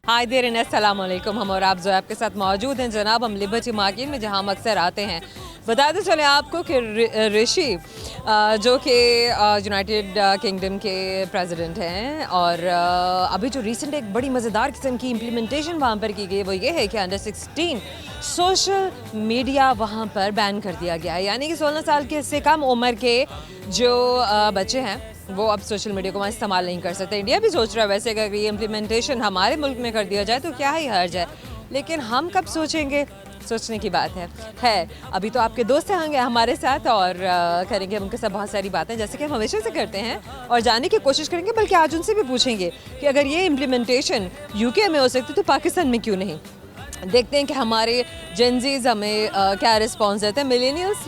हाय देर अस्सलाम वालेकुम। हम और आप जो आपके साथ मौजूद हैं जनाब, हम लिबर्टी मार्केट में जहां हम अक्सर आते हैं। बताते चले आपको कि ऋषि जो कि यूनाइटेड किंगडम के प्रेसिडेंट हैं और अभी जो रिसेंट एक बड़ी मज़ेदार किस्म की इम्प्लीमेंटेशन वहाँ पर की गई वो ये है कि अंडर 16 सोशल मीडिया वहाँ पर बैन कर दिया गया है। यानी कि 16 साल के से कम उम्र के जो बच्चे हैं वो अब सोशल मीडिया को वहाँ इस्तेमाल नहीं कर सकते। इंडिया भी सोच रहा है वैसे अगर ये इम्प्लीमेंटेशन हमारे मुल्क में कर दिया जाए तो क्या ही हर्ज है, लेकिन हम कब सोचेंगे, सोचने की बात है। अभी तो आपके दोस्त होंगे हमारे साथ और करेंगे उनके साथ बहुत सारी बातें जैसे कि हम हमेशा से करते हैं और जानने की कोशिश करेंगे, बल्कि आज उनसे भी पूछेंगे कि अगर ये इम्प्लीमेंटेशन यूके में हो सकती तो पाकिस्तान में क्यों नहीं। देखते हैं कि हमारे जेनजीज हमें क्या रिस्पॉन्स देते हैं। मिलेनियल्स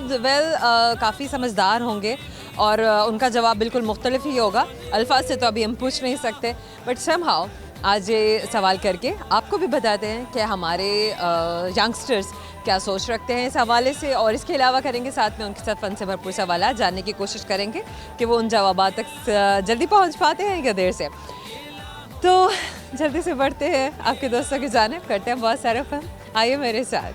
काफ़ी समझदार होंगे और उनका जवाब बिल्कुल मुख्तलिफ ही होगा। अल्फाज से तो अभी हम पूछ नहीं सकते, बट समहाउ आज ये सवाल करके आपको भी बताते हैं कि हमारे यंगस्टर्स क्या सोच रखते हैं इस हवाले से, और इसके अलावा करेंगे साथ में उनके साथ फ़न से भरपूर सवाल जानने की कोशिश करेंगे कि वो उन जवाब तक जल्दी पहुँच पाते हैं या देर से। तो जल्दी से बढ़ते हैं आपके दोस्तों की जानिब, करते हैं बहुत सारा फन। आइए मेरे साथ।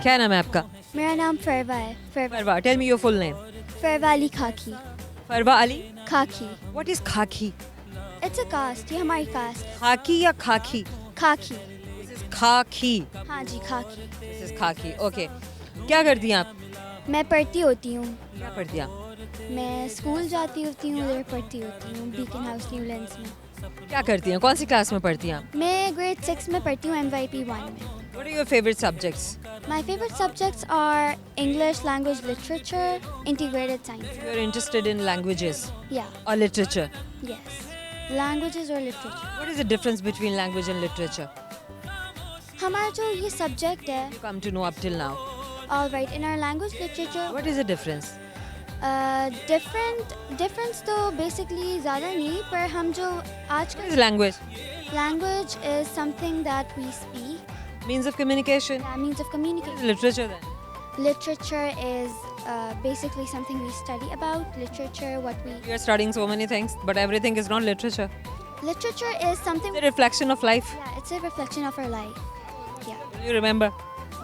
क्या नाम है आपका? मेरा नाम फरवा है। Farwa, tell me your full name. Farwa Ali Khaki. Farwa Ali Khaki. What is Khaki? It's a caste, ये हमारी कास्ट। खाकी या खाकी? खाकी। दिस इज खाकी। हाँ जी, खाकी। दिस इज खाकी, ओके। क्या करती हैं आप? मैं पढ़ती होती हूँ। क्या पढ़ती हैं आप? मैं स्कूल जाती होती हूँ, उधर पढ़ती होती हूँ बीकन हाउस न्यूलैंड्स में। क्या करती हैं, कौन सी क्लास में पढ़ती हैं आप? मैं ग्रेड 6 में पढ़ती हूँ, MYP 1 में। What are your favourite subjects? My favorite subjects are English, language, literature, integrated science. You are interested in languages Yeah, और literature? yes. Languages or literature. What is the difference between language and literature? हमारा जो ये subject है, come to know up till now. all right, in our language literature, what is the difference? Difference तो basically ज़्यादा नहीं, पर हम जो व्हाट आजकल is language? language is something that we speak, means of communication. that means of communication. Literature then? Literature is basically something we study about. Literature, what we... You are studying so many things, but everything is not literature. Literature is something... It's a reflection of life. Yeah, it's a reflection of our life. Yeah, You remember?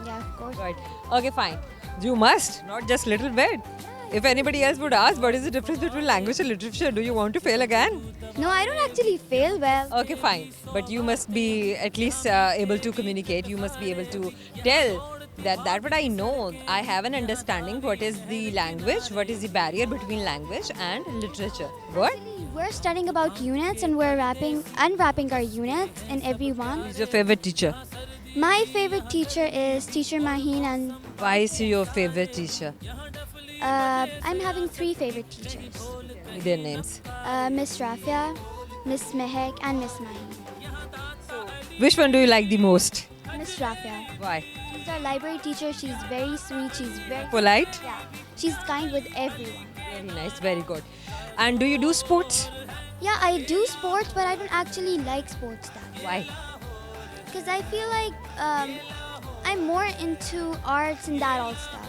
yeah, of course. Right. Okay, fine. You must, not just little bit. If anybody else would ask, what is the difference between language and literature? Do you want to fail again? No, I don't actually fail well. Okay, fine. But you must be at least able to communicate. You must be able to tell that what I know. I have an understanding what is the language, what is the barrier between language and literature. What? We're studying about units and we're unwrapping our units in every one. Who's your favorite teacher? My favorite teacher is Teacher Maheen, and Why is she your favorite teacher? I'm having 3 favorite teachers. Tell me their names. Miss Rafia, Miss Mehek, and Miss Maheen. Which one do you like the most? Miss Rafia. Why? She's our library teacher. She's very sweet. She's very... Polite? Yeah. She's kind with everyone. Very nice, very good. And do you do sports? Yeah, I do sports, but I don't actually like sports that much. Why? Because I feel like I'm more into arts and that all stuff.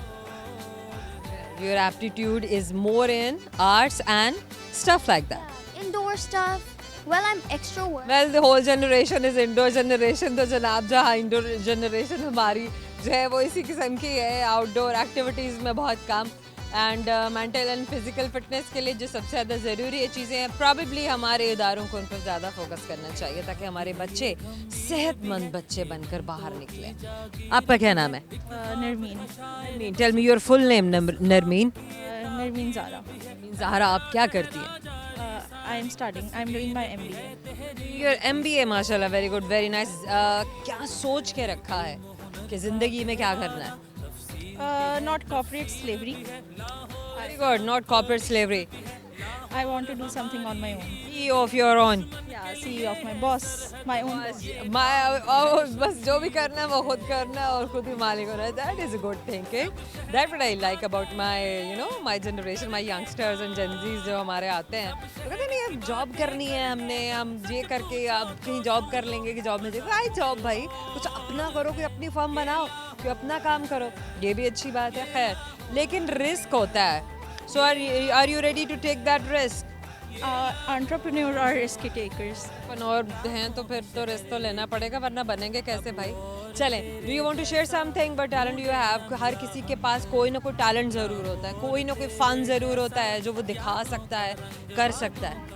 Your aptitude is more in arts and stuff like that. Yeah, indoor stuff. Well, I'm extrovert. Well, the whole generation is indoor generation. तो जनाब जहाँ indoor generation हमारी जो है वो इसी किस्म की है, आउटडोर एक्टिविटीज़ में बहुत कम, and mental and physical fitness के लिए जो सबसे ज़्यादा ज़रूरी है चीज़ें हैं, प्रॉबेबली हमारे इदारों को उन पर ज़्यादा फोकस करना चाहिए ताकि हमारे बच्चे सेहतमंद बच्चे बनकर बाहर निकलें। आपका क्या नाम है? Narmeen. Tell me your full name. Narmeen? Narmeen Zara. Zahra, आप क्या करती हैं? I am starting, I am doing my MBA। Your MBA, माशाल्लाह, वेरी गुड, वेरी नाइस। क्या सोच के रखा है कि ज़िंदगी में क्या करना है? Not corporate slavery. Very good, not corporate slavery. I want to do something on my own. CEO of your own. या CEO of my boss, my own. बस जो भी करना है वो खुद करना है और खुद ही मालिक होना है। That is a good thinking. That what I like about my generation, my youngsters and Gen Zs जो हमारे आते हैं। तो कहते नहीं अब जॉब करनी है हमने, हम ये करके अब कहीं जॉब कर लेंगे कि जॉब में जाएगा। आई जॉब भाई, कुछ अपना करो, कोई अपनी फर्म बनाओ। कि अपना काम करो, ये भी अच्छी बात है। खैर, लेकिन रिस्क होता है। So are you ready to take that risk? Entrepreneur or risky takers. अपन और हैं तो फिर तो रिस्क तो लेना पड़ेगा, वरना बनेंगे कैसे भाई? चलें, do you want to share something but talent you have? हर किसी के पास कोई ना कोई टैलेंट ज़रूर होता है, कोई ना कोई फन ज़रूर होता है जो वो दिखा सकता है, कर सकता है।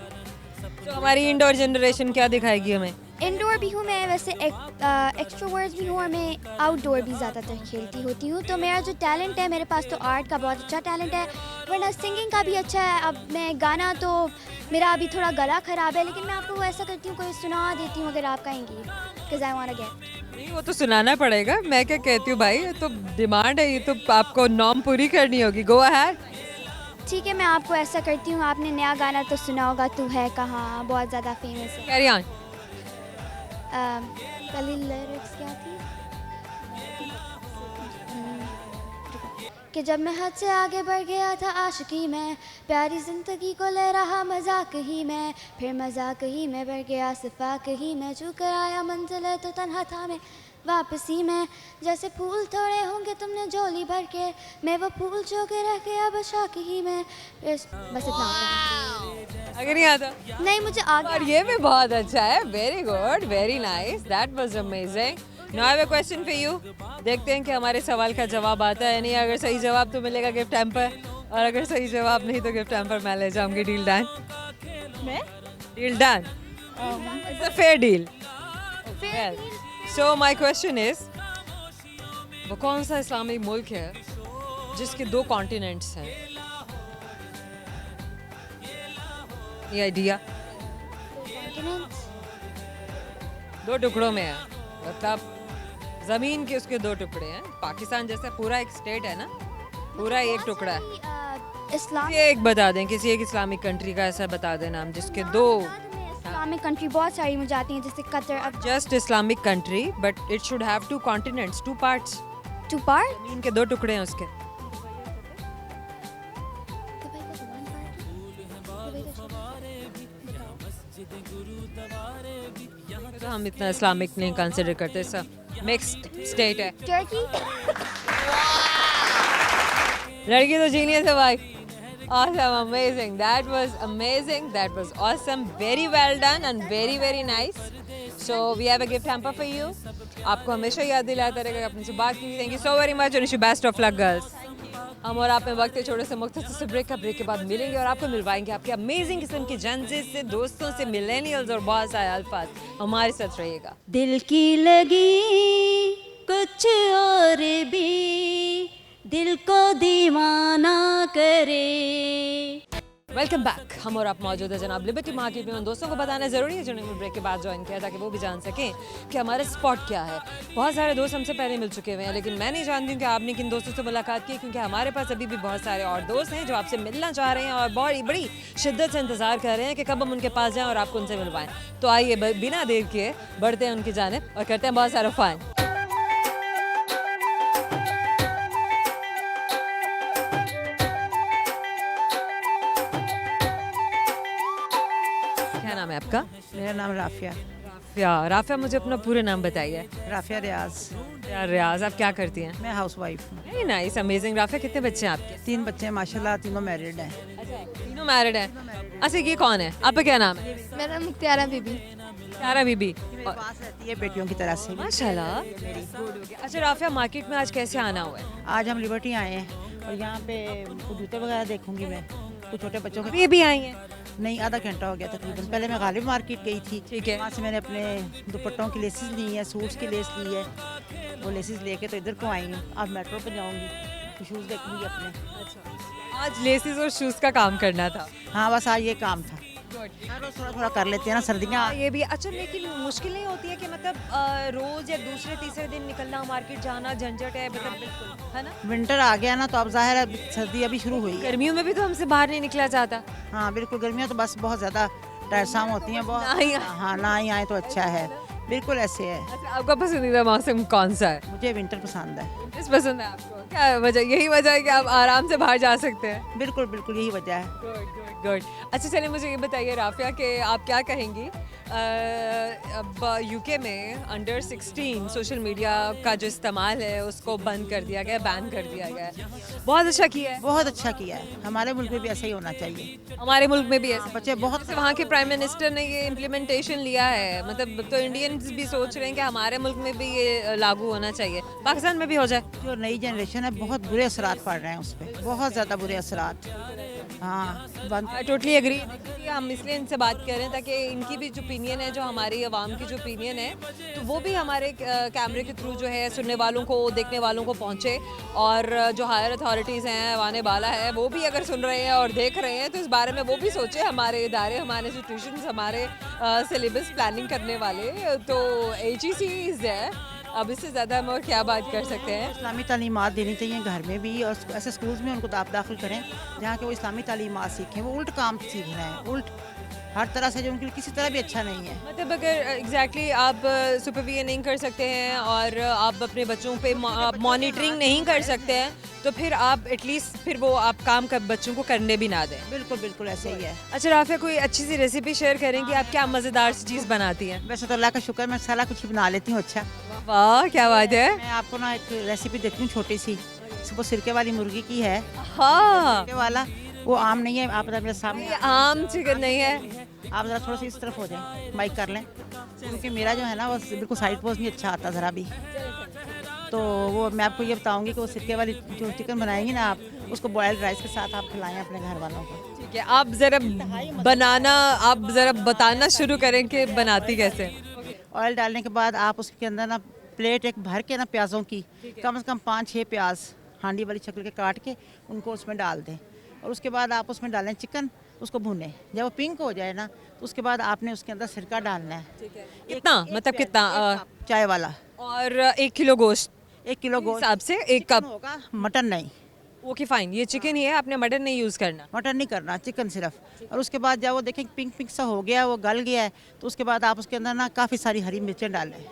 तो हमारी इंडोर जनरेशन क्या दिखाएगी हमें? इंडोर भी हूँ मैं, वैसे एक्सट्रोवर्ट भी हूँ और मैं आउटडोर भी ज़्यादातर खेलती होती हूँ। तो मेरा जो टैलेंट है, मेरे पास तो आर्ट का बहुत अच्छा टैलेंट है, वरना सिंगिंग का भी अच्छा है। अब मैं गाना तो मेरा अभी थोड़ा गला ख़राब है, लेकिन मैं आपको ऐसा करती हूँ कोई सुना देती हूँ अगर आप कहेंगी, because I want to get. नहीं, वो तो सुनाना पड़ेगा। मैं क्या कहती हूँ भाई, ये तो डिमांड है, ये तो आपको नॉर्म पूरी करनी होगी। Go ahead. ठीक है, मैं आपको ऐसा करती हूँ, आपने नया गाना तो सुना होगा, तू है कहाँ, बहुत ज़्यादा फेमस है। Carry on. पहली लिरिक्स क्या थी? कि जब मैं हद से आगे बढ़ गया था आशिकी में, प्यारी ज़िंदगी को ले रहा मजाक ही में, फिर मजाक ही में बढ़ गया सिफाक ही में, चू कर आया मंजिल तो तन्हा था मैं वापसी में, जैसे फूल थोड़े होंगे तुमने झोली भर के, मैं वो फूल जो के रह गया बशाक ही में। बस इतना अगर नहीं आता नहीं, मुझे आगे और ये भी बहुत अच्छा है। Very good, very nice, that was amazing. Now I have a question for you. देखते हैं कि हमारे सवाल का जवाब आता है नहीं। अगर सही जवाब तो मिलेगा गिफ्ट हैम्पर, और अगर सही जवाब नहीं तो गिफ्ट हैम्पर मैं ले जाऊंगी। Deal done? मैं deal done? It's a fair deal. So my question is, वो कौन सा इस्लामिक मुल्क है जिसके 2 कॉन्टिनेंट्स हैं? ये आइडिया? continents। 2 टुकड़ों में है, मतलब जमीन के उसके 2 टुकड़े हैं। पाकिस्तान जैसा पूरा एक स्टेट है ना, पूरा एक टुकड़ा है। इस्लाम ये एक बता दें, किसी एक इस्लामिक कंट्री का ऐसा बता दें नाम जिसके 2। इस्लामिक कंट्री बहुत सारी मुझे आती हैं, जैसे कतर। अब just Islamic country but it should have 2 continents, 2 parts. 2 part. जमीन के 2 टुकड़े हैं उसके। तो हम इतना इस्लामिक नहीं कंसिडर करते, सब मिक्स्ड स्टेट है। टर्की। लड़की तो जीनियस है भाई। Awesome, amazing. That was amazing. That was awesome. Very well done and very very nice. So we have a gift hamper for you. आपको हमेशा याद दिलाता रहेगा अपने से बात की। Thank you so very much and wish you best of luck, girls. हम और आप में वक्त है छोटे से मुख्तसर से ब्रेक का। ब्रेक के बाद मिलेंगे और आपको मिलवाएंगे आपके अमेजिंग किस्म के जनजे से, दोस्तों से, मिलेनियल्स और बहुत सारे अल्फाज। हमारे साथ रहिएगा। दिल की लगी कुछ और भी, दिल को दीवाना करे। Welcome back. हम और आप मौजूद है जनाब लिबर्टी मार्केट में। उन दोस्तों को बताना ज़रूरी है जिन्होंने ब्रेक के बाद ज्वाइन किया, ताकि वो भी जान सकें कि हमारा स्पॉट क्या है। बहुत सारे दोस्त हमसे पहले मिल चुके हुए हैं, लेकिन मैं नहीं जानती हूँ कि आपने किन दोस्तों से मुलाकात की, क्योंकि हमारे पास अभी भी बहुत सारे और दोस्त हैं जो आपसे मिलना चाह रहे हैं और बहुत बड़ी शिद्दत से इंतज़ार कर रहे हैं कि कब हम उनके पास जाएँ और आपको उनसे मिलवाएँ। तो आइए बिना देर किए बढ़ते हैं उनकी जानिब और करते हैं बहुत सारा फ़न। क्या नाम है आपका? मेरा नाम राफिया राफिया, मुझे अपना पूरा नाम बताइए। राफिया रियाज। यार रियाज, आप क्या करती हैं? मैं हाउस वाइफ हूँ। Very nice, amazing. राफिया, कितने बच्चे हैं आपके? 3 बच्चे हैं माशाल्लाह, तीनों मैरिड हैं। अच्छा, तीनों मैरिड हैं। अच्छा, ये कौन है? आपका क्या नाम है? मेरा मुख्तियारा बीबी। सारा बीबी। मेरे पास रहती है बेटियों की तरह से। माशाल्लाह। अच्छा राफिया, मार्केट में आज कैसे आना हुआ है? आज हम लिबर्टी आए हैं और यहाँ पे कुछ जूते वगैरह देखूंगी मैं, कुछ छोटे बच्चों के। ये भी आई हैं? नहीं, आधा घंटा हो गया तकरीबन। पहले मैं गालिब मार्केट गई थी, ठीक है। वहाँ से मैंने अपने दुपट्टों की लेसेस ली हैं, सूट्स की लेस ली है। वो लेसेस लेके तो इधर को आई हूँ। अब मेट्रो पे जाऊँगी तो शूज़ देखूँगी अपने। आज लेसिस और शूज़ का काम करना था। हाँ, बस आज ये काम था। हर रोज़ थोड़ा थोड़ा कर लेते हैं ना, सर्दियाँ। ये भी अच्छा, लेकिन मुश्किल नहीं होती है कि मतलब रोज़ या दूसरे तीसरे दिन निकलना, मार्केट जाना झंझट है, मतलब है ना? विंटर आ गया ना, तो अब जाहिर है सर्दी अभी शुरू हुई है। गर्मियों में भी तो हमसे बाहर नहीं निकला जाता। हाँ बिल्कुल, गर्मियाँ तो बस बहुत ज़्यादा टायरसाम होती हैं, बहुत। ना ही आए। हाँ, ना ही आए तो अच्छा है, बिल्कुल ऐसे है। अच्छा, आपका पसंदीदा मौसम कौन सा है? मुझे विंटर पसंद है। किस पसंद है आपको? क्या वजह? यही वजह है कि आप आराम से बाहर जा सकते हैं। बिल्कुल बिल्कुल, यही वजह है। Good good good. अच्छा चलिए, मुझे ये बताइए राफिया कि आप क्या कहेंगी अब यूके में अंडर 16 सोशल मीडिया का जो इस्तेमाल है उसको बंद कर दिया गया, बैन कर दिया गया है। बहुत अच्छा किया है। बहुत अच्छा किया है, हमारे मुल्क में भी ऐसा ही होना चाहिए। हमारे मुल्क में भी ऐसा बच्चे बहुत जैसे वहाँ के प्राइम मिनिस्टर ने ये इम्प्लीमेंटेशन लिया है, मतलब तो इंडियंस भी सोच रहे हैं कि हमारे मुल्क में भी ये लागू होना चाहिए, पाकिस्तान में भी हो जाए। जो नई जनरेशन है बहुत बुरे असरात पड़ रहे हैं उस पर, बहुत ज़्यादा बुरे असरात। हाँ बंद। I totally agree. हम इसलिए इनसे बात कर रहे हैं ताकि इनकी भी जो ओपिनियन है, जो हमारी आवाम की जो ओपिनियन है, तो वो भी हमारे कैमरे के थ्रू जो है सुनने वालों को, देखने वालों को पहुँचे। और जो हायर अथॉरिटीज़ हैं, आने वाला है, वो भी अगर सुन रहे हैं और देख रहे हैं तो इस बारे में वो भी सोचे, हमारे इदारे, हमारे इंस्टीट्यूशंस, हमारे सिलेबस प्लानिंग करने वाले। तो HECs है, अब इससे ज़्यादा हम और क्या बात कर सकते हैं। इस्लामी तालीमात देनी चाहिए घर में भी, और ऐसे स्कूल्स में उनको दाखिल करें जहाँ के वो इस्लामी तालीमात सीखें। वो उल्ट काम सीख रहे हैं, उल्ट हर तरह से, जो उनके लिए किसी तरह भी अच्छा नहीं है। मतलब अगर एग्जैक्टली आप सुपरविजन नहीं कर सकते हैं और आप अपने बच्चों पे मॉनिटरिंग नहीं कर सकते हैं, तो फिर आप एटलीस्ट फिर वो आप काम कर बच्चों को करने भी ना दें। बिल्कुल बिल्कुल ऐसे ही है। अच्छा राफिया, कोई अच्छी सी रेसिपी शेयर करें कि आप क्या मज़ेदार सी चीज़ बनाती हैं? वैसे तो अल्लाह का शुक्र, मैं सारा कुछ ही बना लेती हूँ। अच्छा, वाह क्या बात है। मैं आपको ना एक रेसिपी देती हूँ छोटी सी। वो सिरके वाली मुर्गी की है। हाँ, सिरके वाला वो आम नहीं है, आप मेरे सामने ये आम चिकन नहीं है। आप ज़रा थोड़ा सा इस तरफ हो जाएं, माइक कर लें, क्योंकि मेरा जो है ना वो बिल्कुल साइड पोज नहीं अच्छा आता ज़रा भी। तो वो मैं आपको ये बताऊंगी कि वो सिरके वाली जो चिकन बनाएंगी ना आप, उसको बॉयल्ड राइस के साथ आप खिलाएं अपने घर वालों को। ठीक है, आप ज़रा बनाना, आप ज़रा बताना शुरू करें कि बनाती कैसे। ऑयल डालने के बाद आप उसके अंदर ना प्लेट एक भर के ना प्याज़ों की, कम से कम 5-6 प्याज हांडी वाली शक्ल के काट के उनको उसमें डाल दें। और उसके बाद आप उसमें डालें चिकन, उसको भुनें। जब वो पिंक हो जाए ना तो उसके बाद आपने उसके अंदर सिरका डालना है। कितना, मतलब कितना? चाय वाला। और 1 किलो गोश्त 1 किलो गोश्त हिसाब से 1 चिकन कप। होगा, मटन नहीं। ओके फाइन, ये चिकन ही है, आपने मटन नहीं यूज़ करना। मटन नहीं करना, चिकन सिर्फ। और उसके बाद जब वो देखें पिंक पिंक सा हो गया, वो गल गया है, तो उसके बाद आप उसके अंदर ना काफ़ी सारी हरी मिर्चें डालें,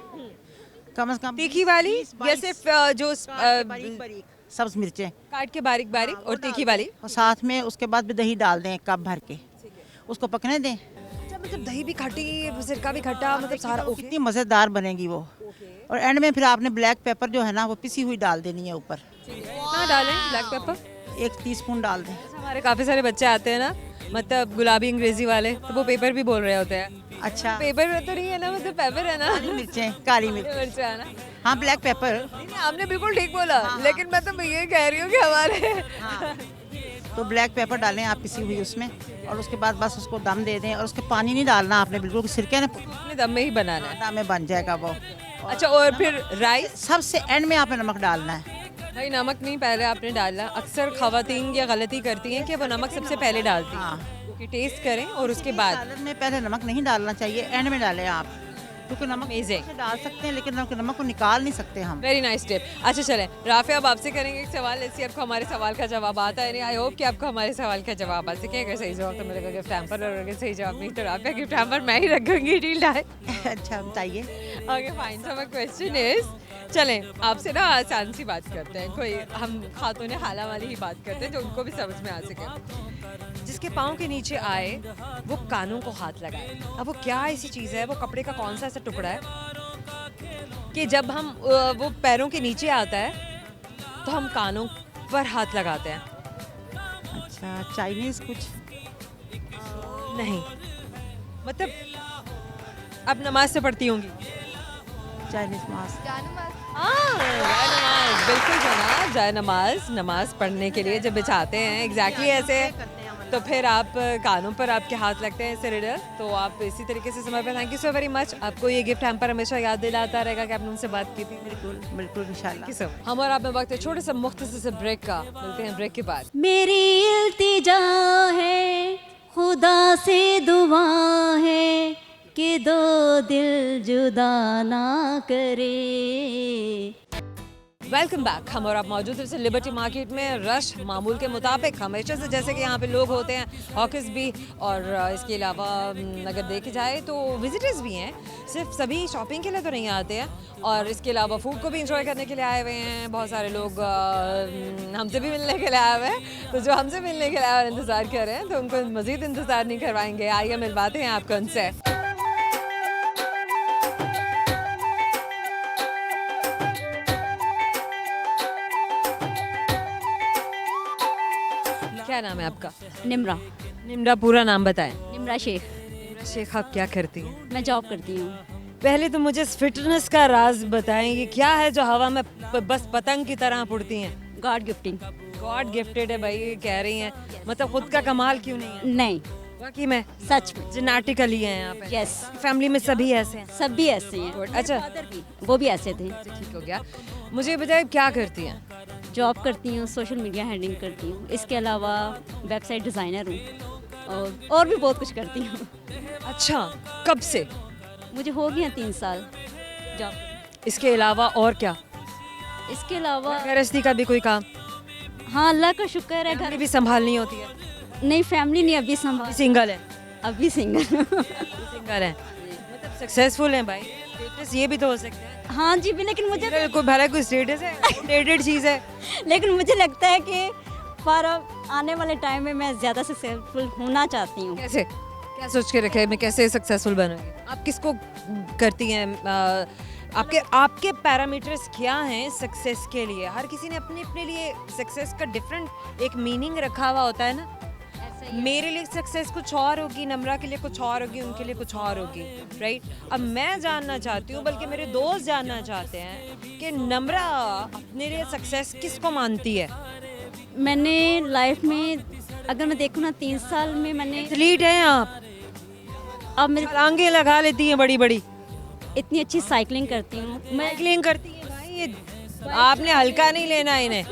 कम से कम तीखी वाली या सिर्फ जो बारीक बारीक सब्ज मिर्चें काट के बारीक बारीक, और तीखी वाली। और साथ में उसके बाद भी दही डाल दें 1 कप भर के, उसको पकने दें। अच्छा, मतलब दही भी खट्टी, सिरका भी खट्टा, मतलब सारा ओके। कितनी मज़ेदार बनेगी वो। और एंड में फिर आपने ब्लैक पेपर जो है ना वो पिसी हुई डाल देनी है ऊपर। कितना डालें ब्लैक पेपर? 1 टीस्पून डाल दें। हमारे काफ़ी सारे बच्चे आते हैं ना, मतलब गुलाबी अंग्रेजी वाले, तो वो पेपर भी बोल रहे होते हैं। अच्छा, पेपर तो नहीं है ना, मतलब पेपर है ना। काली मिर्चें, काली मिर्च। मिर्च है ना। हाँ, ब्लैक पेपर। नहीं, आपने बिल्कुल ठीक बोला, लेकिन मैं तो ये कह रही हूँ कि हमारे हाँ, तो ब्लैक पेपर डालें आप पिसी हुई उसमें, और उसके बाद बस उसको दम दे दें। और उसके पानी नहीं डालना आपने बिल्कुल, सिरके ने अपने दम में ही बनाना है। दम में बन जाएगा वो। अच्छा, और फिर राइस? सबसे एंड में आपने नमक डालना है। भाई नमक नहीं पहले आपने डालना। अक्सर खवातीन ये गलती करती हैं कि वो नमक सबसे पहले डालती हैं, हाँ। कि टेस्ट करें और उसके बाद। सलाद में पहले नमक नहीं डालना चाहिए, एंड में डालें आप, क्योंकि नमक Amazing. से डाल सकते हैं लेकिन नमक को निकाल नहीं सकते हम। Very nice tip. अच्छा चलें राफिया, अब आपसे करेंगे एक सवाल, ऐसी आपको हमारे सवाल का जवाब आता है नहीं। आई होप कि आपको हमारे सवाल का जवाब आ सके। अगर सही जवाब तो मिलेगा गिफ्ट हैम्पर, और अगर सही जवाब नहीं तो राफिया गिफ्ट हैम्पर मैं ही रखूंगी, डील है। अच्छा, बताइए। Okay fine, so my question is, चलें आपसे ना आसान सी बात करते हैं, कोई हम खातून हाला वाली ही बात करते हैं जो उनको भी समझ में आ सके। जिसके पाँव के नीचे आए वो कानों को हाथ लगाए। अब वो क्या ऐसी चीज़ है, वो कपड़े का कौन सा ऐसा टुकड़ा है कि जब हम वो पैरों के नीचे आता है तो हम कानों पर हाथ लगाते हैं? अच्छा, चाइनीज कुछ? नहीं, मतलब अब नमाज से पढ़ती होंगी। Chinese mask. नमाज, बिल्कुल जनाब, जाए नमाज पढ़ने के लिए जब बिछाते हैं एग्जैक्टली ऐसे, तो फिर आप कानों पर आपके हाथ लगते हैं ऐसे रिडल। तो आप इसी तरीके से समय पर, thank you so very much. आपको ये गिफ्ट हैम्पर हमेशा याद दिलाता रहेगा कि आपने उनसे बात की थी। बिल्कुल बिल्कुल, इंशाल्लाह। हम और आप में वक्त है छोटे से मुख्तसर से ब्रेक का, मिलते हैं ब्रेक के बाद। मेरी इल्तिजा है, खुदा से दुआ है कि 2 दिल जुदा ना करे। Welcome back. हम और आप मौजूद हैं लिबर्टी मार्केट में। रश मामूल के मुताबिक हमेशा से जैसे कि यहाँ पे लोग होते हैं, हॉकर्स भी, और इसके अलावा अगर देखे जाए तो विजिटर्स भी हैं। सिर्फ सभी शॉपिंग के लिए तो नहीं आते हैं, और इसके अलावा फूड को भी इंजॉय करने के लिए आए हुए हैं। बहुत सारे लोग हमसे भी मिलने के लिए आए हुए हैं, तो जो हमसे मिलने के लिए आए इंतज़ार कर रहे हैं तो उनको मज़ीद इंतज़ार नहीं करवाएंगे। आइए मिलवाते हैं आपको उनसे। क्या नाम है आपका? निम्रा निम्रा, पूरा नाम बताएं। निम्रा शेख। निम्रा शेख, आप क्या करती हैं? मैं जॉब करती हूँ। पहले तो मुझे इस फिटनेस का राज बताएं, ये क्या है जो हवा में बस पतंग की तरह उड़ती हैं? God gifting. गॉड गिफ्टेड है भाई, ये कह रही हैं। मतलब खुद का कमाल क्यों नहीं है? नहीं, वाकई में सच में। जेनेटिकली है यहाँ पे? यस, फैमिली में सभी ऐसे हैं? सब भी ऐसे हैं। अच्छा, फादर भी, वो भी ऐसे थे। ठीक हो गया। मुझे बताइए क्या करती हैं? जॉब करती हूँ, सोशल मीडिया हैंडलिंग करती हूँ, इसके अलावा वेबसाइट डिज़ाइनर हूँ और भी बहुत कुछ करती हूँ। अच्छा, कब से? मुझे हो गया 3 साल जॉब। इसके अलावा और क्या? इसके अलावा गृहस्थी का भी कोई काम? हाँ, अल्लाह का शुक्र है, घर घर भी संभालनी होती है? नहीं, फैमिली नहीं अभी संभाल, सिंगल है? अभी सिंगल। सिंगल है, मतलब सक्सेसफुल है भाई। स्टेटस ये भी तो हो सकता है। हाँ जी भी, लेकिन मुझे कोई भला कोई स्टेटस है? आउटडेटेड चीज़ है। लेकिन मुझे लगता है कि फॉर आने वाले टाइम में मैं ज़्यादा सक्सेसफुल होना चाहती हूँ। कैसे? क्या सोच के रखे है मैं कैसे सक्सेसफुल बनूंगी? आप किसको करती हैं? आपके पैरामीटर्स क्या हैं सक्सेस के लिए? हर किसी ने अपने अपने लिए सक्सेस का डिफरेंट एक मीनिंग रखा हुआ होता है ना। मेरे लिए सक्सेस कुछ और होगी, नम्रा के लिए कुछ और होगी, उनके लिए कुछ और होगी, राइट? अब मैं जानना चाहती हूँ, बल्कि मेरे दोस्त जानना चाहते हैं कि नम्रा अपने लिए सक्सेस किसको मानती है? मैंने लाइफ में अगर मैं देखूँ ना 3 साल में मैंने एथलीट हैं आप, अब मेरे छलांगे लगा लेती हैं बड़ी बड़ी, इतनी अच्छी साइकिलिंग करती हूँ, मैं साइकिलिंग करती हैं भाई। ये आपने हल्का नहीं लेना इन्हें।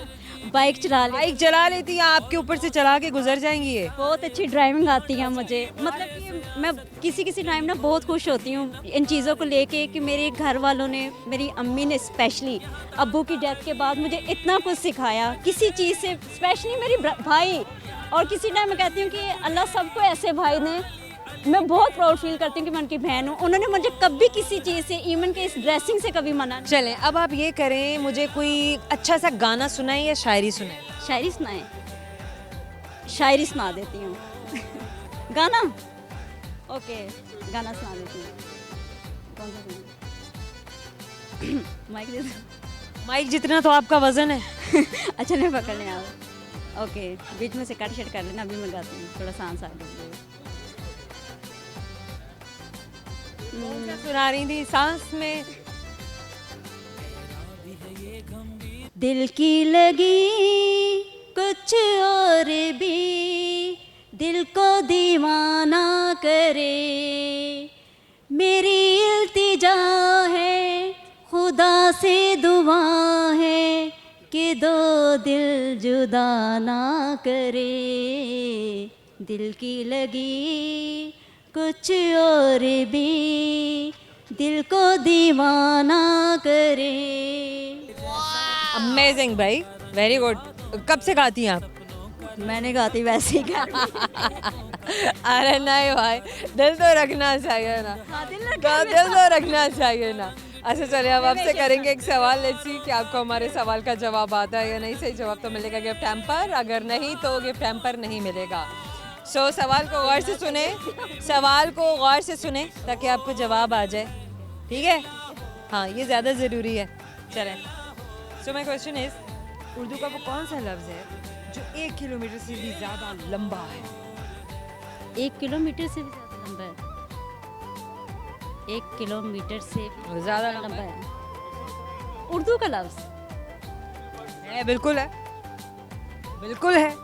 बाइक चला ले, बाइक चला लेती हैं, आपके ऊपर से चला के गुजर जाएंगी ये। बहुत अच्छी ड्राइविंग आती है मुझे। मतलब कि मैं किसी टाइम ना बहुत खुश होती हूँ इन चीज़ों को लेके कि मेरे घर वालों ने, मेरी अम्मी ने स्पेशली अब्बू की डेथ के बाद मुझे इतना कुछ सिखाया किसी चीज़ से, स्पेशली मेरी भाई। और किसी टाइम मैं कहती हूँ कि अल्लाह सबको ऐसे भाई ने, मैं बहुत प्राउड फील करती हूँ कि मैं उनकी बहन हूँ। उन्होंने मुझे कभी किसी चीज़ से, इवन के इस ड्रेसिंग से कभी मना नहीं। चलें, अब आप ये करें, मुझे कोई अच्छा सा गाना सुनाए या शायरी सुनाए? शायरी सुनाए? शायरी सुना देती हूँ। गाना? ओके, गाना सुना देती हूँ। कौन सा सुना? माइक दे दो। माइक जितना तो आपका वजन है। अच्छा, नहीं पकड़ने आओ। ओके, बीच में से कट शट कर लेना, अभी मैं गाती हूँ, थोड़ा सांस आ गई। सुना रही थी सांस में? दिल की लगी कुछ और भी, दिल को दीवाना करे, मेरी इल्तिजा है, खुदा से दुआ है कि दो दिल जुदा ना करे। दिल की लगी कुछ और भी, दिल को दीवाना करे। अमेजिंग भाई, वेरी गुड। कब से गाती हैं आप? मैंने गाती वैसे ही गा। अरे नहीं भाई, दिल तो रखना चाहिए ना। दिल तो रखना चाहिए ना। अच्छा चलिए, अब आपसे करेंगे एक सवाल। लेट्स सी कि आपको हमारे सवाल का जवाब आता है या नहीं। सही जवाब तो मिलेगा गिफ्ट हैम्पर, अगर नहीं तो गिफ्ट हैम्पर नहीं मिलेगा। सो सवाल को गौर से सुने, सवाल को गौर से सुने ताकि आपको जवाब आ जाए, ठीक है? हाँ, ये ज़्यादा ज़रूरी है। चलें, सो माय क्वेश्चन इज, उर्दू का वो कौन सा लफ्ज़ है जो 1 किलोमीटर से भी ज़्यादा लंबा है? 1 किलोमीटर से भी ज़्यादा लंबा है? 1 किलोमीटर से भी ज़्यादा लंबा लंबा है? उर्दू का लफ्ज़ है? बिल्कुल है, बिल्कुल है।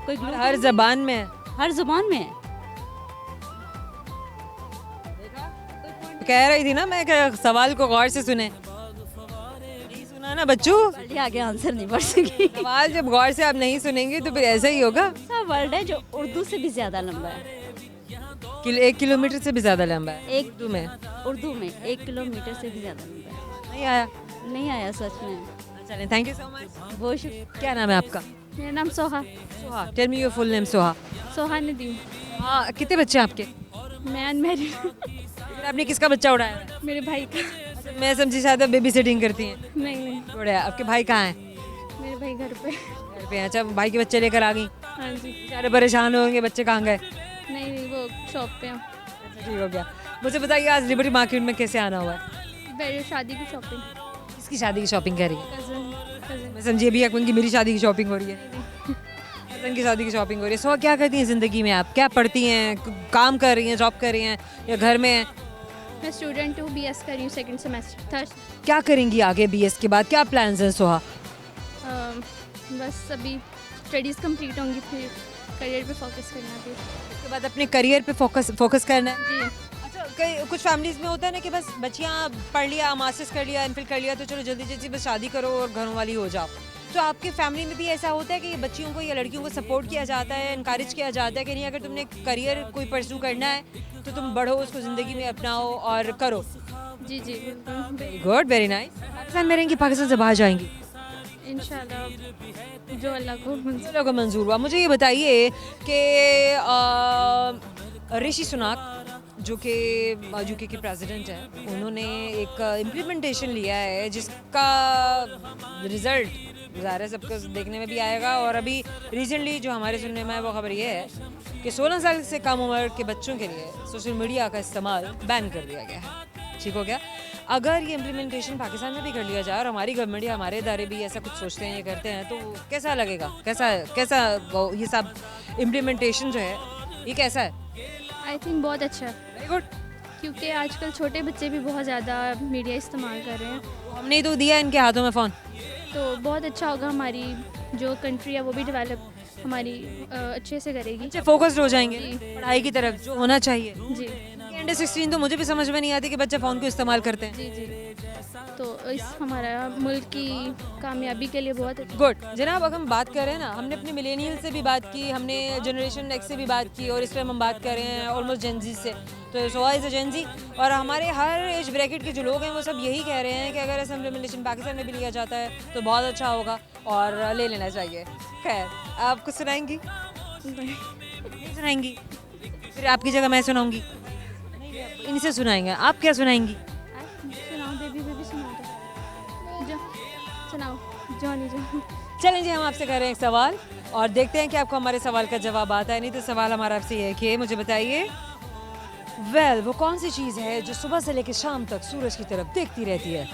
कोई और हर ज़बान में है। हर जुबान में है? कह रही थी ना मैं कि सवाल को गौर से सुने। नहीं सुना ना बच्चों? जल्दी आगे आंसर नहीं बढ़ सकी। सवाल जब गौर से आप नहीं सुनेंगे तो फिर ऐसा ही होगा। ऐसा वर्ड है जो उर्दू से भी ज़्यादा लंबा है? 1 किलोमीटर से भी ज़्यादा लंबा है एक उर्दू में? उर्दू में 1 किलोमीटर से भी ज़्यादा लंबा है। नहीं आया? नहीं आया सच में। चलें, थैंक यू सो मच। बहुत शुक्रिया। क्या नाम है आपका? मेरा नाम Soha. Soha, tell me your full name. Soha. Soha Nadeem. हाँ, कितने बच्चे हैं आपके? मैं अनमैरिड। फिर आपने किसका बच्चा उड़ाया है? मेरे भाई का। अच्छा, मैं समझी शायद आप बेबी सिटिंग करती हैं। नहीं नहीं, उड़ाया। आपके भाई कहाँ हैं? मेरे भाई घर पे। घर पे हैं। अच्छा, भाई के बच्चे लेकर आ गई? हाँ जी। बेचारे परेशान होंगे, बच्चे कहाँ गए? नहीं नहीं, वो शॉप पे हैं। अच्छा, ठीक हो गया। मुझे बताइए आज लिबर्टी मार्केट में कैसे आना हुआ है? मेरी शादी की शॉपिंग। किसकी शादी की शॉपिंग कर रही है? कज़न। मैं समझी अभी क्योंकि मेरी शादी की शॉपिंग हो रही है। कज़न की शादी की शॉपिंग हो रही है। सो क्या करती हैं ज़िंदगी में आप? क्या पढ़ती हैं, काम कर रही हैं, जॉब कर रही हैं या घर में हैं? मैं स्टूडेंट हूँ, BS कर रही हूँ, सेकंड सेमेस्टर थर्ड। क्या करेंगी आगे BS के बाद? क्या प्लान्स हैं सोहा? बस अभी स्टडीज़ कंप्लीट होंगी, फिर करियर पे फोकस करना फिर। उसके बाद अपने करियर पे फोकस करना है। जी अच्छा, कई कुछ फैमिलीज़ में होता है ना कि बस बच्चियाँ पढ़ लिया, मास्टर्स कर लिया, एमफिल कर लिया तो चलो जल्दी जल्दी बस शादी करो और घरों वाली हो जाओ। तो आपके फैमिली में भी ऐसा होता है कि बच्चियों को या लड़कियों को सपोर्ट किया जाता है, इनकरेज किया जाता है कि नहीं अगर तुमने करियर कोई परस्यू करना है तो तुम बढ़ो, उसको ज़िंदगी में अपनाओ और करो? जी जी बिल्कुल। Very good, very nice. Pakistan में रहेंगी, पाकिस्तान से बाहर जाएंगी? इंशाल्लाह जो अल्लाह को मंजूर। चलो को मंजूर हुआ। मुझे ये बताइए कि ऋषि सुनाक जो कि यूके के प्रेसिडेंट हैं, उन्होंने एक इम्प्लीमेंटेशन लिया है जिसका रिज़ल्ट ज़ाहिर है सबको देखने में भी आएगा। और अभी रिसेंटली जो हमारे सुनने में है वो खबर ये है कि 16 साल से कम उम्र के बच्चों के लिए सोशल मीडिया का इस्तेमाल बैन कर दिया गया है। ठीक हो गया? अगर ये इम्प्लीमेंटेशन पाकिस्तान में भी कर लिया जाए और हमारी गवर्नमेंट या हमारे इदारे भी ऐसा कुछ सोचते हैं, ये करते हैं, तो कैसा लगेगा? कैसा ये सब इम्प्लीमेंटेशन जो है ये कैसा है? आई थिंक बहुत अच्छा है, वेरी गुड। क्योंकि आजकल छोटे बच्चे भी बहुत ज़्यादा मीडिया इस्तेमाल कर रहे हैं, हमने ही तो दिया इनके हाथों में फ़ोन। तो बहुत अच्छा होगा। हमारी जो कंट्री है वो भी डेवलप हमारी अच्छे से करेगी। बच्चे फोकस्ड हो जाएंगे जी। पढ़ाई की तरफ, जो होना चाहिए। जी अंडर 16 तो मुझे भी समझ में नहीं आती कि बच्चे फ़ोन को इस्तेमाल करते हैं। जी जी तो इस हमारा मुल्क की कामयाबी के लिए बहुत अच्छा। गुड जनाब। अगर हम बात कर रहे हैं ना, हमने अपने मिलेनियल से भी बात की, हमने जनरेशन एक्स से भी बात की और इस टाइम हम बात कर रहे हैं ऑलमोस्ट जेनजी से। तो सोहा इज़ अ जेनजी और हमारे हर एज ब्रैकेट के जो लोग हैं वो सब यही कह रहे हैं कि अगर ऐसा इम्प्लीमेंटेशन पाकिस्तान में भी लिया जाता है तो बहुत अच्छा होगा और ले लेना चाहिए। खैर, आप कुछ सुनाएंगी? नहीं सुनाएंगी? फिर आपकी जगह मैं सुनाऊंगी? इनसे सुनाएंगे। आप क्या सुनाएंगी? सुनाओ बेबी बेबी सुनाओ तो जो सुनाओ जॉनी जो। चलें जी, हम आपसे कर रहे हैं एक सवाल और देखते हैं कि आपको हमारे सवाल का जवाब आता है। नहीं तो सवाल हमारा आपसे ये है कि मुझे बताइए, वो कौन सी चीज़ है जो सुबह से लेकर शाम तक सूरज की तरफ देखती रहती है?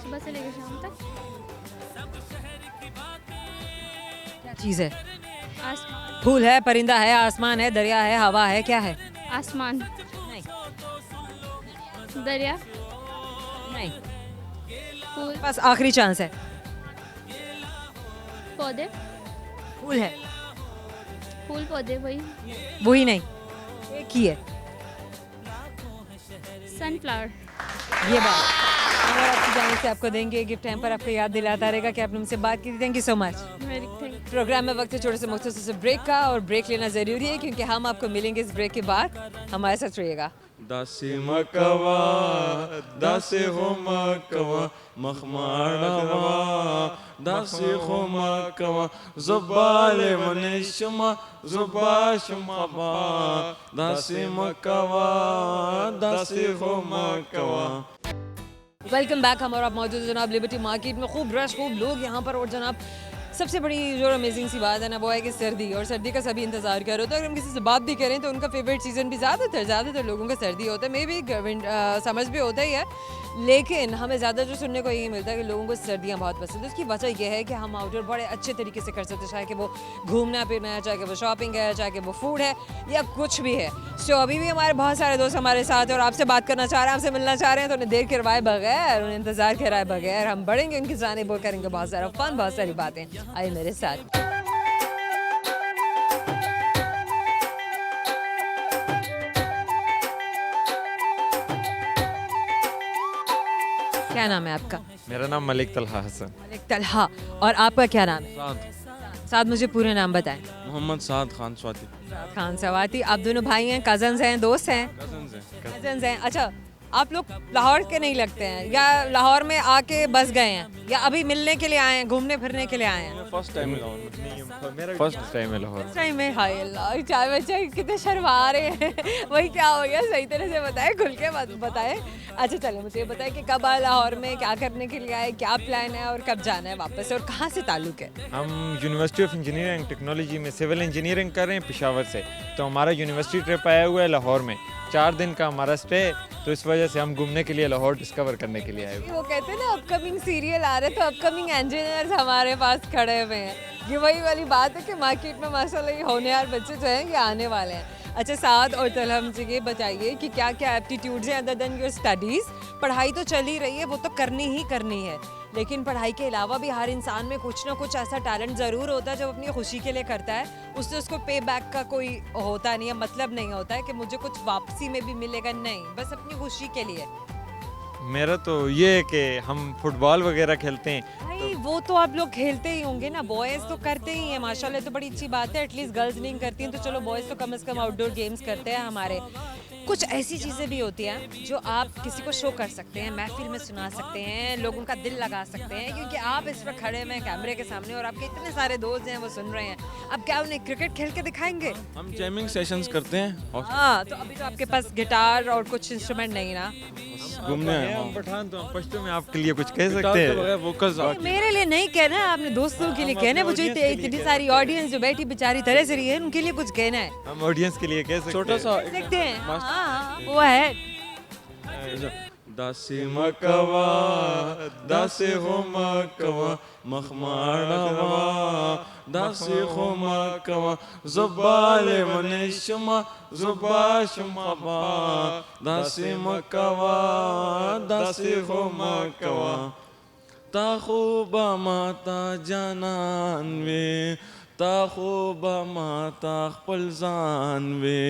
सुबह से लेकर शाम तक क्या चीज़ है? आसमान। फूल है, परिंदा है, आसमान है, दरिया है, हवा है, क्या है? आसमान, नहीं दरिया, नहीं, फूल, बस आखिरी चांस है। पौधे। फूल है, फूल पौधे वही। वही नहीं, एक ही है। सनफ्लावर। ये बात अगर आपकी जाने से आपको देंगे गिफ्ट टाइम पर, आपको याद दिलाता रहेगा कि आपने हमसे बात की थी। Thank you so much. Very thank. Programme में वक्त है छोटे से मुख्तसर से ब्रेक का और ब्रेक लेना ज़रूरी है क्योंकि हम आपको मिलेंगे इस ब्रेक के बाद। हमारे साथ रहिएगा। दासी मकवा दासी हो मकवा मखमाड़वा दासी हो मकवा जुबाले मनिशमा जुबाशमा दासी मकवा दासी हो मकवा। Welcome back. हम और आप मौजूद हैं जनाब लिबर्टी मार्केट में। खूब रश, खूब लोग यहाँ पर। और जनाब सबसे बड़ी जो अमेजिंग सी बात है ना वो है कि सर्दी, और सर्दी का सभी इंतज़ार कर रहे होते हैं। अगर हम किसी से बात भी करें तो उनका फेवरेट सीज़न भी ज़्यादातर लोगों का सर्दी होता है। मे भी समझ भी होता ही है, लेकिन हमें ज़्यादा जो सुनने को यही मिलता है कि लोगों को सर्दियाँ बहुत पसंद है। उसकी वजह यह है कि हम आउटडोर बड़े अच्छे तरीके से कर सकते हैं, चाहे कि वो घूमना फिरना है, चाहे कि वो शॉपिंग है, चाहे कि वो फूड है या कुछ भी है। सो अभी भी हमारे बहुत सारे दोस्त हमारे साथ हैं और आपसे बात करना चाह रहे हैं, आपसे मिलना चाह रहे हैं। तो उन्हें देर करवाए बगैर, उन्हें इंतज़ार कराए बगैर हम बढ़ेंगे उनकी जानिब और करेंगे बहुत सारा फन, बहुत सारी बातें। आइए मेरे साथ। क्या नाम है आपका? मेरा नाम मलिक तलहा हसन। मलिक तलहा। और आपका क्या नाम है? साद साथ मुझे पूरे नाम बताएं। मोहम्मद साद खान स्वाति। खान सवाती। आप दोनों भाई हैं, कजन्स हैं, दोस्त हैं? कजन हैं। अच्छा, आप लोग लाहौर के नहीं लगते हैं या लाहौर में आके बस गए हैं या अभी मिलने के लिए आए हैं, घूमने फिरने के लिए आए हैं? फर्स्ट टाइम है लाहौर। मेरा फर्स्ट टाइम है लाहौर। सही में? हाय अल्लाह, चाय बच्चे कितने शर्मा रहे हैं। वही क्या हो गया, सही तरह से बताएं, खुल के बताएं। अच्छा चलो मुझे ये बताएं कि कब आए लाहौर में, क्या करने के लिए आए, क्या प्लान है और कब जाना है वापस, और कहाँ से ताल्लुक है? हम university of engineering and technology में सिविल इंजीनियरिंग कर रहे हैं पेशावर से। तो हमारा यूनिवर्सिटी ट्रिप आया हुआ है लाहौर में, 4 दिन का हमारा स्टे। तो इस वजह से हम घूमने के लिए लाहौर डिस्कवर करने के लिए आए हुए। वो कहते हैं ना अपकमिंग सीरियल आ सारे तो अपकमिंग इंजीनियर्स हमारे पास खड़े हुए हैं। ये वही वाली बात है कि मार्केट में माशाल्लाह ये होनहार बच्चे जो हैं ये आने वाले हैं। अच्छा साद और तलहा मुझे ये बताइए कि क्या क्या एप्टीट्यूड्स हैं अदर देन योर स्टडीज़? पढ़ाई तो चल ही रही है, वो तो करनी ही करनी है, लेकिन पढ़ाई के अलावा भी हर इंसान में कुछ ना कुछ ऐसा टैलेंट ज़रूर होता है जो अपनी खुशी के लिए करता है, उससे उसको पे बैक का कोई होता नहीं है, मतलब नहीं होता है कि मुझे कुछ वापसी में भी मिलेगा, नहीं, बस अपनी खुशी के लिए। मेरा तो ये है कि हम फुटबॉल वगैरह खेलते हैं। भाई वो तो आप लोग खेलते ही होंगे ना, बॉयज़ तो करते ही हैं माशाल्लाह, तो बड़ी अच्छी बात है, एटलीस्ट गर्ल्स नहीं करती हैं तो चलो बॉयज़ तो कम से कम आउटडोर गेम्स करते हैं हमारे। कुछ ऐसी चीज़ें भी होती हैं जो आप किसी को शो कर सकते हैं, महफिल में सुना सकते हैं, लोगों का दिल लगा सकते हैं, क्योंकि आप इस वक्त खड़े हुए हैं कैमरे के सामने और आपके इतने सारे दोस्त हैं वो सुन रहे हैं। अब क्या उन्हें क्रिकेट खेल के दिखाएंगे? हम जैमिंग सेशंस करते हैं और हाँ, तो अभी तो आपके पास गिटार और कुछ इंस्ट्रूमेंट नहीं ना? घूमने आए हम हैं। पठान तो हम पश्तो में आपके लिए कुछ कह गिटार सकते के हैं। बगैर vocals मेरे लिए नहीं कहना है, आपने दोस्तों के लिए हम कहना है, अपने मुझे audience के लिए इतनी सारी ऑडियंस जो बैठी बेचारी तरह से रही है उनके लिए कुछ कहना है। हम ऑडियंस के लिए कह सकते छोटा हैं। सा देखते हैं, मस्त- हाँ वो है। दासी मकवा दासी हो मकवा मखमाड़वा दासी हो मकवा जुबाले मनिशमा जुबा शुमा दासी मकवा दासी हो मकवा ताखुबा माता जानवे ताखुबा माता खपलजानवे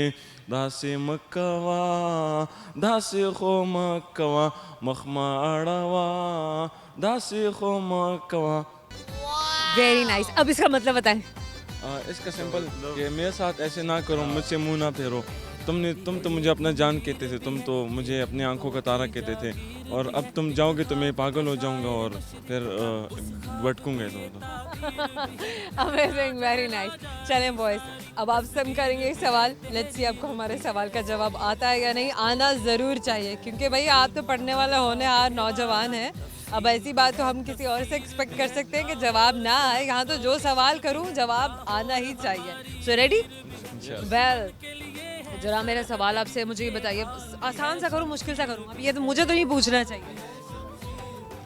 दासी मकवा दासी खो मकवा मखमाड़वा दासी खो मकवा। Very nice. अब इसका मतलब बताएं। इसका सिंपल कि मेरे साथ ऐसे ना करो, मुझसे मुंह ना फेरो, तुम तो मुझे अपना जान कहते थे, तुम तो मुझे अपनी आंखों का तारा कहते थे, और अब तुम जाओगे तो मैं पागल हो जाऊंगा और फिर भटकूंगा तो। Amazing, very nice. चलें बॉयज, अब आप सब करेंगे एक सवाल, लेट्स सी आपको हमारे सवाल का जवाब आता है या नहीं। आना ज़रूर चाहिए, क्योंकि भाई आप तो पढ़ने वाला होनहार नौजवान हैं। अब ऐसी बात तो हम किसी और से एक्सपेक्ट कर सकते हैं कि जवाब ना आए, यहाँ तो जो सवाल करूँ जवाब आना ही चाहिए। So ready? वेल, जरा मेरा सवाल आपसे, मुझे ये बताइए, आसान सा करूँ मुश्किल सा करूँ? अब ये तो मुझे तो नहीं पूछना चाहिए,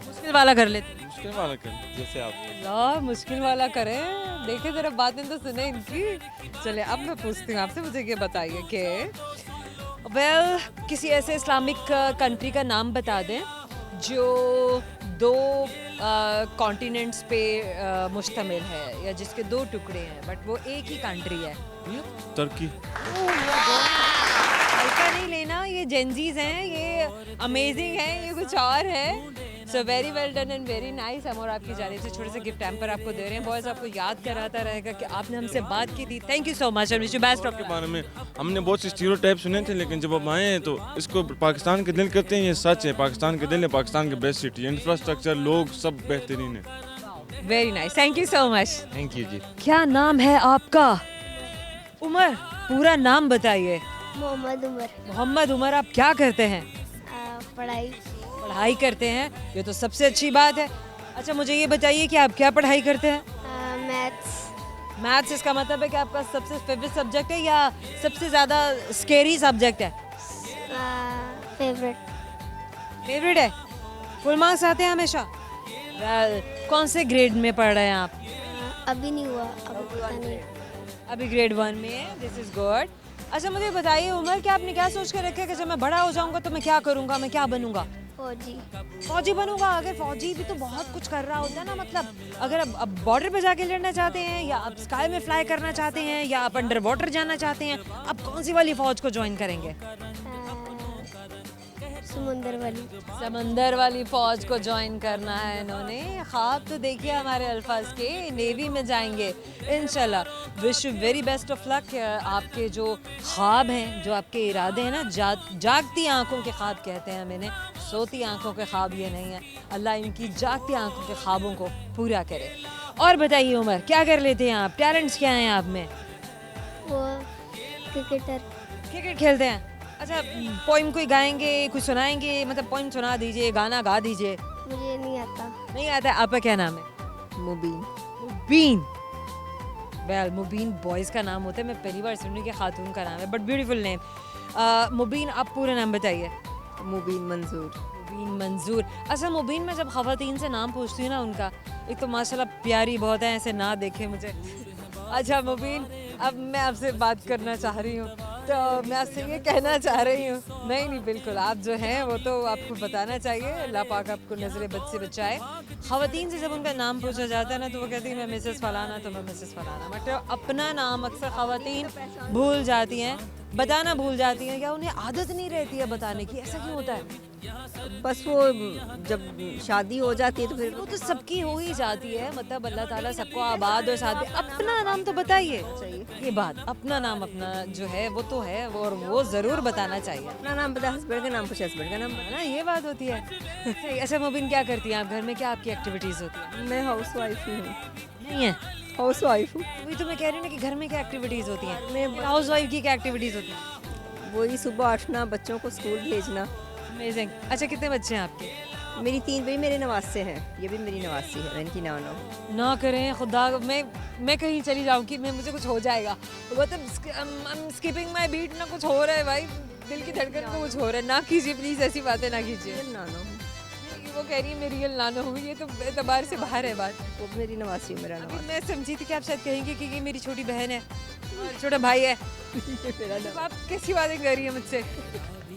मुश्किल वाला कर लेते हैं। मुश्किल वाला कर जैसे आप यार मुश्किल वाला करें, देखे जरा बातें तो सुने इनकी। चले अब मैं पूछती हूँ आपसे, मुझे ये बताइए कि वेल किसी ऐसे इस्लामिक कंट्री का नाम बता दें जो 2 कॉन्टिनेंट्स पे मुश्तमिल है, या जिसके 2 टुकड़े हैं बट वो एक ही कंट्री है। तुर्की। हल्का नहीं लेना, ये जेंजीज हैं, ये अमेजिंग है, ये कुछ और है। So very well done and very nice. हम और आपकी जानिब से छोटे से गिफ्ट हैम्पर आपको दे रहे हैं। बॉयज आपको याद कराता रहेगा कि आपने हमसे बात की थी। Thank you so much and wish you best of के बारे में हमने बहुत से स्टीरियोटाइप सुने थे, लेकिन जब अब आए हैं तो इसको पाकिस्तान के दिल कहते हैं, ये सच है। पाकिस्तान के दिल है, पाकिस्तान की बेस्ट सिटी, इंफ्रास्ट्रक्चर, लोग सब बेहतरीन है। Very nice, thank you so much. Thank you ji. क्या नाम है आपका? उमर, पूरा नाम बताइए। मोहम्मद उमर। मोहम्मद उमर, आप क्या करते हैं? पढ़ाई। पढ़ाई करते हैं, ये तो सबसे अच्छी बात है। अच्छा मुझे ये बताइए कि आप क्या पढ़ाई करते हैं? मैथ्स। मैथ्स, इसका मतलब है कि आपका सबसे फेवरेट सब्जेक्ट है या सबसे ज़्यादा स्केरी सब्जेक्ट है? फेवरेट। फेवरेट है। फुल मार्क्स आते हैं हमेशा? वेल, कौन से ग्रेड में पढ़ रहे हैं आप? अभी नहीं हुआ, अभी पता नहीं। अभी ग्रेड 1 में है, दिस इज़ गुड। अच्छा मुझे बताइए उमर, कि आपने क्या सोच कर रखा है कि जब मैं बड़ा हो जाऊंगा तो मैं क्या करूंगा, मैं क्या बनूंगा? फौजी। फौजी बनूंगा। अगर फौजी भी तो बहुत कुछ कर रहा होता है ना, मतलब अगर अब बॉर्डर पे जाके लड़ना चाहते हैं, या आप स्काई में फ्लाई करना चाहते हैं, या आप अंडर वाटर जाना चाहते हैं, आप कौन सी वाली फौज को ज्वाइन करेंगे? समंदर वाली। समंदर वाली फौज को ज्वाइन करना है इन्होंने। ख्वाब तो देखिए हमारे अल्फाज के, नेवी में जाएंगे इंशाल्लाह। Wish you very best of luck. आपके जो ख्वाब हैं, जो आपके इरादे हैं ना, जागती आंखों के ख्वाब कहते हैं हम इन्हें, सोती आंखों के ख्वाब ये नहीं है। अल्लाह इनकी जागती आंखों के ख्वाबों को पूरा करे। और बताइए उमर, क्या कर लेते हैं आप? टैलेंट्स क्या हैं आप में? वो क्रिकेटर। क्रिकेट खेलते हैं। अच्छा, पोइम कोई गाएंगे, कुछ सुनाएंगे? मतलब पोइम सुना दीजिए, गाना गा दीजिए। मुझे नहीं आता। नहीं आता है? आपका क्या नाम है? मुबीन। मुबीन। वेल, मुबीन बॉयज़ का नाम होता है, मैं पहली बार सुन रही हूँ कि खातून का नाम है, बट ब्यूटीफुल नेम। मुबीन, आप पूरा नाम बताइए। मुबीन मंजूर। मुबीन मंजूर। अच्छा मुबीन, मैं जब ख़वातीन से नाम पूछती हूँ ना उनका, एक तो माशाल्लाह प्यारी बहुत है, ऐसे ना देखे मुझे। अच्छा मुबीन, अब मैं आपसे बात करना चाह रही हूँ, तो मैं आपसे ये कहना चाह रही हूँ, नहीं बिल्कुल, आप जो हैं वो तो आपको बताना चाहिए, अल्लाह पाक आपको नज़र बद से बचाए। ख़वातीन से जब उनका नाम पूछा जाता है ना, तो वो कहती है मैं मिसेस फलाना, तो मैं मिसेस फलाना, मतलब अपना नाम अक्सर ख़वातीन भूल जाती हैं, बताना भूल जाती हैं, या उन्हें आदत नहीं रहती है बताने की, ऐसा क्यों होता है? बस वो जब शादी हो जाती है तो फिर वो तो सबकी हो ही जाती है, मतलब अल्लाह ताला सबको आबाद और साथ में। अपना नाम तो बताइए, ये बात, अपना नाम अपना जो है वो तो है, और वो ज़रूर बताना चाहिए। अपना नाम पता, हस्बैंड का नाम पूछे, हस्बैंड का नाम है ना, ये बात होती है। सही। अच्छा मुबीन, क्या करती हैं आप घर में, क्या आपकी एक्टिविटीज़ होती हैं? मैं हाउस वाइफ ही हूँ। नहीं है, हाउस वाइफ हूँ। वही तो मैं कह रही हूँ ना कि घर में क्या एक्टिविटीज़ होती हैं, मैं हाउस वाइफ की क्या एक्टिविटीज़ होती हैं? वही सुबह उठना, बच्चों को स्कूल भेजना। अमेजिंग। अच्छा कितने बच्चे हैं आपके? मेरी 3 बड़ी मेरे नवासे हैं, ये भी मेरी नवासी है, मैं इनकी नानो। ना करें खुदा, मैं कहीं चली जाऊँ कि मैं मुझे कुछ हो जाएगा, मतलब स्किपिंग माई बीट, ना कुछ हो रहा है भाई, दिल की धड़कन को कुछ हो रहा है, ना कीजिए प्लीज़, ऐसी बातें ना कीजिए। नानो वो कह रही है मैं रियल नानो हूँ, ये तो एतबार से बाहर है बात। वो मेरी नवासी, मेरा नवासी। मैं समझी थी कि आप शायद कहेंगे कि ये मेरी छोटी बहन है और छोटा भाई है। तो आप कैसी बातें कर रही हैं मुझसे?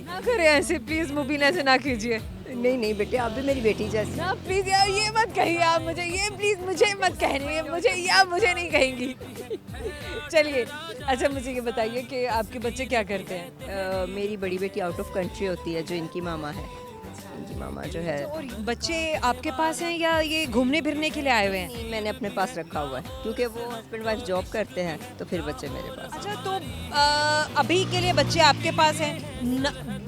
ना करें ऐसे प्लीज़ मुबीन, ऐसे ना कीजिए। नहीं बेटे, आप भी मेरी बेटी जैसी। ना प्लीज़ यार, ये मत कहिए आप मुझे, ये प्लीज़ मुझे मत कहने, मुझे या मुझे नहीं कहेंगी। चलिए, अच्छा मुझे ये बताइए कि आपके बच्चे क्या करते हैं? मेरी बड़ी बेटी आउट ऑफ कंट्री होती है, जो इनकी मामा है। इनकी मामा जो है। और बच्चे आपके पास हैं या ये घूमने फिरने के लिए आए हुए हैं? नहीं, मैंने अपने पास रखा हुआ है, क्योंकि वो हस्बैंड वाइफ जॉब करते हैं, तो फिर बच्चे मेरे पास। अच्छा, तो अभी के लिए बच्चे आपके पास हैं।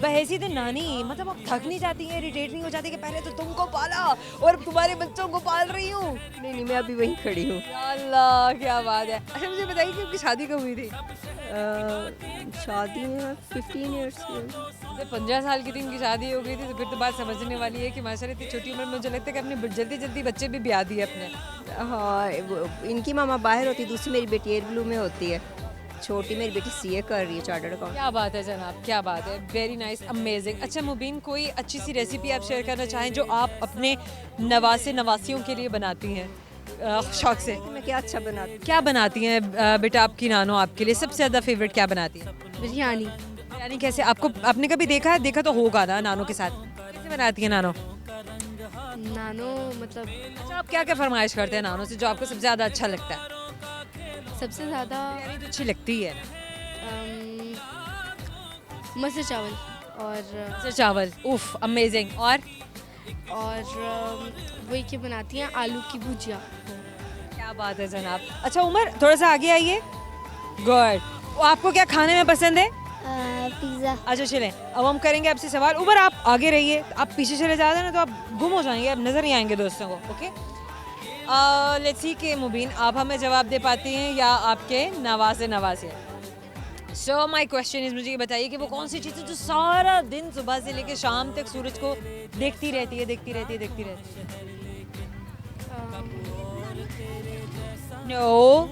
बहैसियत नानी, मतलब आप थक नहीं जाती हैं, इरिटेट नहीं हो जाती कि पहले तो तुमको पाला और तुम्हारे बच्चों को पाल रही हूँ? नहीं, मैं अभी वहीं खड़ी हूँ। अल्लाह क्या बात है। अच्छा मुझे बताइए कि आपकी शादी कब हुई थी? शादी में 15 ईयर्स जब 15 साल की थी इनकी शादी हो गई थी, तो फिर तो बात समझने वाली है कि माशाल्लाह इतनी छोटी उम्र में मुझे लगता है कि अपने जल्दी बच्चे भी ब्याह दिए अपने। हाँ, इनकी मामा बाहर होती है, दूसरी मेरी बेटी एयर ब्लू में होती है, छोटी मेरी बेटी सीए कर रही है, चार्टर्ड अकाउंट। क्या बात है जनाब, क्या बात है, वेरी नाइस, अमेजिंग। अच्छा मुबीन, कोई अच्छी सी रेसिपी आप शेयर करना चाहें जो आप अपने नवासियों के लिए बनाती हैं शौक से? मैं क्या अच्छा बनाती, क्या बनाती हैं बेटा आपकी नानो आपके लिए सबसे ज़्यादा फेवरेट क्या बनाती है? बिरयानी। बिरयानी कैसे, आपने कभी देखा है? देखा तो होगा ना नानो के साथ, कैसे बनाती है नानो? नानो मतलब अच्छा, आप क्या क्या फरमाइश करते हैं नानो से जो आपको सबसे ज़्यादा अच्छा लगता है? सबसे ज़्यादा बिरयानी तो अच्छी लगती है। मसूर चावल और अच्छा चावल, उफ अमेजिंग। और वही के बनाती हैं आलू की भुजिया। क्या बात है जनाब। अच्छा उमर, थोड़ा सा आगे आइए। गुड। आपको क्या खाने में पसंद है? पिज़्ज़ा। अच्छा चलें, अब हम करेंगे आपसे सवाल। उमर आप आगे रहिए, आप पीछे चले जाते हैं ना तो आप गुम हो जाएंगे, आप नज़र नहीं आएंगे दोस्तों को। ओके, लेट्स सी के मुबीन आप हमें जवाब दे पाती हैं या आपके नवासे। सो माय क्वेश्चन इज, मुझे ये बताइए कि वो कौन सी चीज़ है जो सारा दिन सुबह से लेकर शाम तक सूरज को देखती रहती है? नो,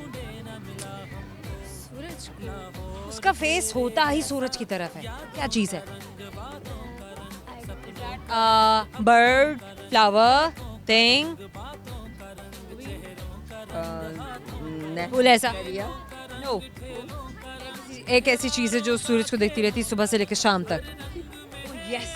सूरज को उसका फेस होता ही सूरज की तरफ है, क्या चीज़ है? बर्ड, फ्लावर, थिंग, फूल, ऐसा? नो, एक ऐसी चीज़ है जो सूरज को देखती रहती है सुबह से लेकर शाम तक। यस,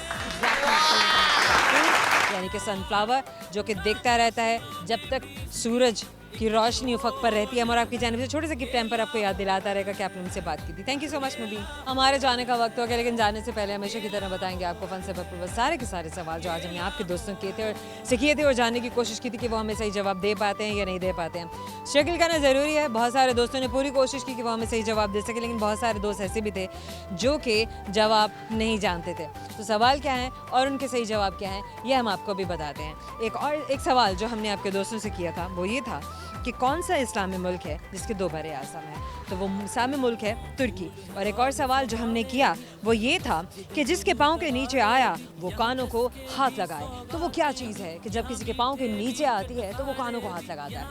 यानी कि सनफ्लावर, जो कि देखता रहता है जब तक सूरज की रोशनी उफक पर रहती है। और आपकी जानिब से छोटे से गिफ्ट टाइम पर आपको याद दिलाता रहेगा कि आपने उनसे बात की थी। थैंक यू सो मच मुबीन। हमारे जाने का वक्त हो गया, लेकिन जाने से पहले हमेशा की तरह बताएंगे आपको फन से भरपूर सारे के सारे सवाल जो आज हमने आपके दोस्तों किए थे और जानने की कोशिश की थी कि वो हमें सही जवाब दे पाते हैं या नहीं दे पाते हैं। स्ट्रगल करना ज़रूरी है। बहुत सारे दोस्तों ने पूरी कोशिश की कि वो हमें सही जवाब दे सके, लेकिन बहुत सारे दोस्त ऐसे भी थे जो कि जवाब नहीं जानते थे। तो सवाल क्या है और उनके सही जवाब क्या हैं, ये हम आपको भी बताते हैं। एक सवाल जो हमने आपके दोस्तों से किया था वो ये था कि कौन सा इस्लामी मुल्क है जिसके 2 बड़े आज़म हैं? तो वो इस्लामी मुल्क है तुर्की। और एक और सवाल जो हमने किया वो ये था कि जिसके पाँव के नीचे आया वो कानों को हाथ लगाए। तो वो क्या चीज़ है कि जब किसी के पाँव के नीचे आती है तो वो कानों को हाथ लगाता है?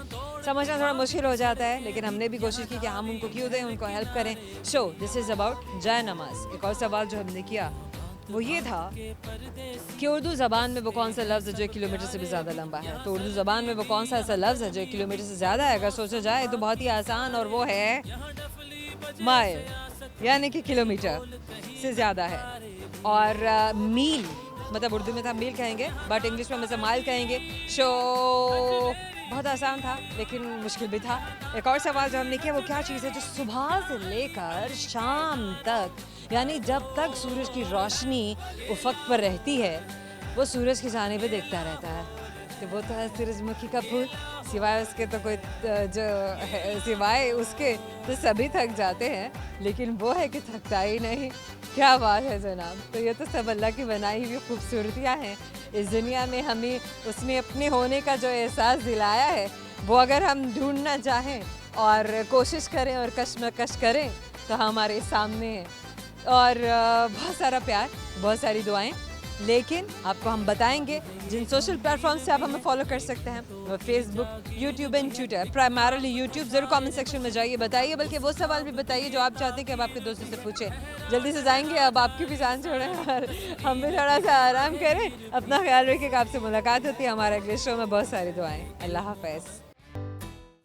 समझना थोड़ा मुश्किल हो जाता है, लेकिन हमने भी कोशिश की कि हम उनको क्यों दें, उनको हेल्प करें। सो दिस इज़ अबाउट जाय नमाज। एक और सवाल जो हमने किया वो ये था कि उर्दू ज़बान में वो कौन सा लफ्ज़ है जो 1 किलोमीटर से भी ज़्यादा लंबा है। तो उर्दू ज़बान में वो कौन सा ऐसा लफ्ज़ है जो 1 किलोमीटर से ज़्यादा है, अगर सोचा जाए तो बहुत ही आसान, और वो है माइल, यानी कि किलोमीटर से ज़्यादा है। और मील मतलब उर्दू में था मील कहेंगे, बट इंग्लिश में हम इसे माइल कहेंगे। बहुत आसान था लेकिन मुश्किल भी था। एक और सवाल जो हमने किया वो क्या चीज़ है जो सुबह से लेकर शाम तक, यानी जब तक सूरज की रोशनी उफक पर रहती है, वो सूरज की जानिब देखता रहता है। तो वो तो है सूरजमुखी का फूल। सिवाय उसके तो कोई जो है, सिवाय उसके तो सभी थक जाते हैं, लेकिन वो है कि थकता ही नहीं। क्या बात है जनाब। तो ये तो सब अल्लाह की बनाई हुई खूबसूरतियाँ हैं। इस दुनिया में हमें उसने अपने होने का जो एहसास दिलाया है, वो अगर हम ढूंढना चाहें और कोशिश करें और कशमकश करें तो हमारे सामने है। और बहुत सारा प्यार, बहुत सारी दुआएं, लेकिन आपको हम बताएंगे जिन सोशल प्लेटफॉर्म से आप हमें फॉलो कर सकते हैं, वो Facebook, YouTube and Twitter. Primarily YouTube. ज़रूर कमेंट सेक्शन में जाइए, बताइए, बल्कि वो सवाल भी बताइए जो आप चाहते हैं कि अब आपके दोस्तों से पूछें। जल्दी से जाएंगे, अब आपकी भी जान छोड़ें और हम भी थोड़ा सा आराम करें। अपना ख्याल रखिएगा। आपसे मुलाकात होती है हमारे अगले शो में। बहुत सारी दुआएं। अल्लाह हाफ़िज़।